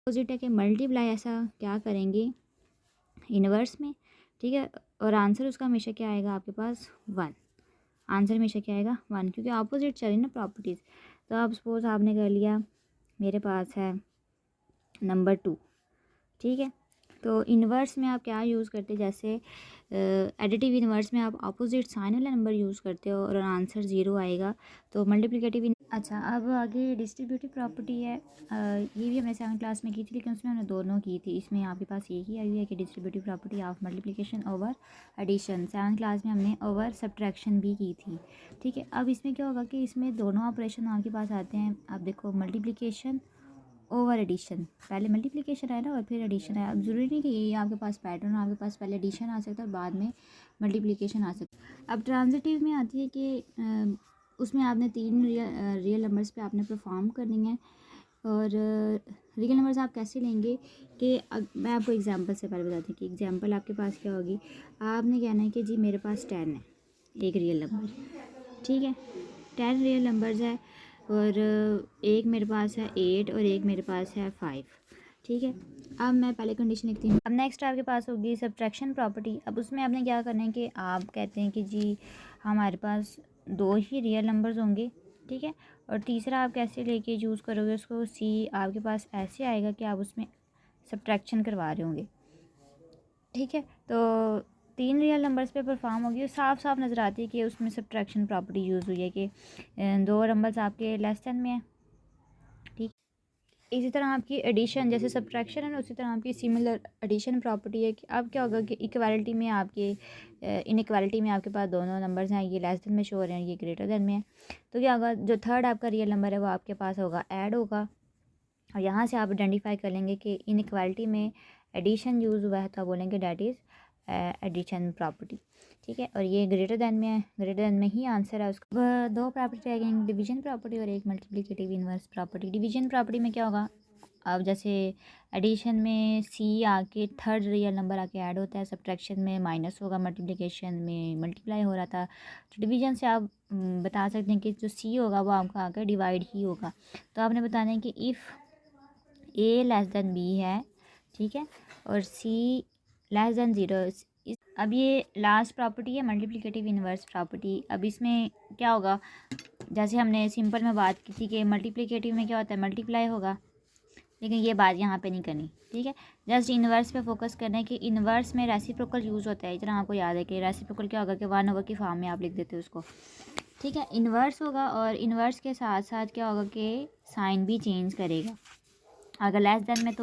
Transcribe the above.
Opposite है कि multiply ऐसा क्या करेंगे इन्वर्स में, ठीक है, और आंसर उसका हमेशा क्या आएगा आपके पास 1। आंसर हमेशा क्या आएगा 1, क्योंकि अपोजिट चल रही ना प्रॉपर्टीज़। तो आप सपोज आपने कर लिया, मेरे पास है नंबर 2, ठीक है। तो इन्वर्स में आप क्या यूज़ करते हैं, जैसे एडिटिव इन्वर्स में आप अपोजिट साइन वाला नंबर यूज़ करते हो और आंसर 0 आएगा। तो मल्टीप्लिकेटिव अच्छा, अब आगे डिस्ट्रीब्यूटिव प्रॉपर्टी है। ये भी हमने 7th क्लास में की थी, लेकिन उसमें हमने दोनों की थी। इसमें आपके पास ये ही आई हुई है कि distributive property of multiplication over addition. 7th class में हमने ओवर सब्ट्रैक्शन भी की थी, ठीक है। अब इसमें क्या होगा कि इसमें दोनों ऑपरेशन आपके पास आते हैं। आप देखो मल्टीप्लिकेशन ओवर एडिशन, पहले मल्टीप्लिकेशन आया ना और फिर एडिशन आया। अब ज़रूरी नहीं कि ये आपके पास पैटर्न, आपके पास पहले एडिशन आ सकता है और बाद में मल्टीप्लिकेशन आ सकता है। अब ट्रांजिटिव में आती है कि उसमें आपने 3 रियल नंबर्स पे आपने परफॉर्म करनी है। और रियल नंबर्स आप कैसे लेंगे कि मैं आपको एग्जांपल से पहले बताती हूँ कि एग्जांपल आपके पास क्या होगी। आपने कहना है कि जी मेरे पास 10 है, एक रियल नंबर, ठीक है। 10 रियल नंबर्स है और एक मेरे पास है 8 और एक मेरे पास है 5, ठीक है। अब मैं पहले कंडीशन लिखती हूँ। अब नेक्स्ट आपके पास होगी सब्ट्रैक्शन प्रॉपर्टी। अब उसमें आपने क्या करना है कि आप कहते हैं कि जी हमारे पास 2 ही रियल नंबर्स होंगे, ठीक है। और तीसरा आप कैसे लेके यूज़ करोगे उसको, सी आपके पास ऐसे आएगा कि आप उसमें सब्ट्रैक्शन करवा रहे होंगे, ठीक है। तो 3 रियल नंबर्स पे परफॉर्म होगी, साफ साफ नज़र आती है कि उसमें सब्ट्रैक्शन प्रॉपर्टी यूज़ हुई है कि 2 नंबर्स आपके लेस देन में है, ठीक। इसी तरह आपकी एडिशन जैसे सब्ट्रैक्शन है ना, उसी तरह आपकी सिमिलर एडिशन प्रॉपर्टी है कि अब क्या होगा कि इक्वालिटी में आपके इनइक्वालिटी में आपके पास दोनों नंबर्स हैं, ये लेस देन में शो हो रहे हैं, ये ग्रेटर देन में है। तो क्या होगा, जो थर्ड आपका रियल नंबर है वो आपके पास होगा ऐड होगा, और यहाँ से आप आइडेंटिफाई कर लेंगे कि इनइक्वालिटी में एडिशन यूज़ हुआ है, तो आप बोलेंगे डैट इज़ एडिशन प्रॉपर्टी, ठीक है। और ये ग्रेटर देन में है, ग्रेटर देन में ही आंसर है उसका। 2 प्रॉपर्टी रहेंगी, डिवीजन प्रॉपर्टी और एक multiplicative inverse property. Division property में क्या होगा, अब जैसे एडिशन में सी आके थर्ड रियल नंबर आके ऐड होता है, सब्ट्रैक्शन में माइनस होगा, मल्टीप्लिकेशन में मल्टीप्लाई हो रहा था। तो डिवीजन से आप बता सकते हैं कि जो सी होगा वो आपका आकर डिवाइड ही होगा। तो आपने बताना है कि if A less than B है, ठीक है, और सी लेस देन 0। अब ये लास्ट प्रॉपर्टी है मल्टीप्लिकेटिव इनवर्स प्रॉपर्टी। अब इसमें क्या होगा, जैसे हमने सिंपल में बात की थी कि मल्टीप्लिकेटिव में क्या होता है, मल्टीप्लाई होगा, लेकिन ये बात यहाँ पे नहीं करनी, ठीक है। जस्ट इन्वर्स पे फोकस करना है कि इन्वर्स में रेसिप्रोकल यूज़ होता है। इतना आपको याद है कि रेसिप्रोकल क्या होगा कि 1/, की फॉर्म में आप लिख देते हो उसको, ठीक है। इन्वर्स होगा और इन्वर्स के साथ साथ क्या होगा कि साइन भी चेंज करेगा। अगर लेस देन में तो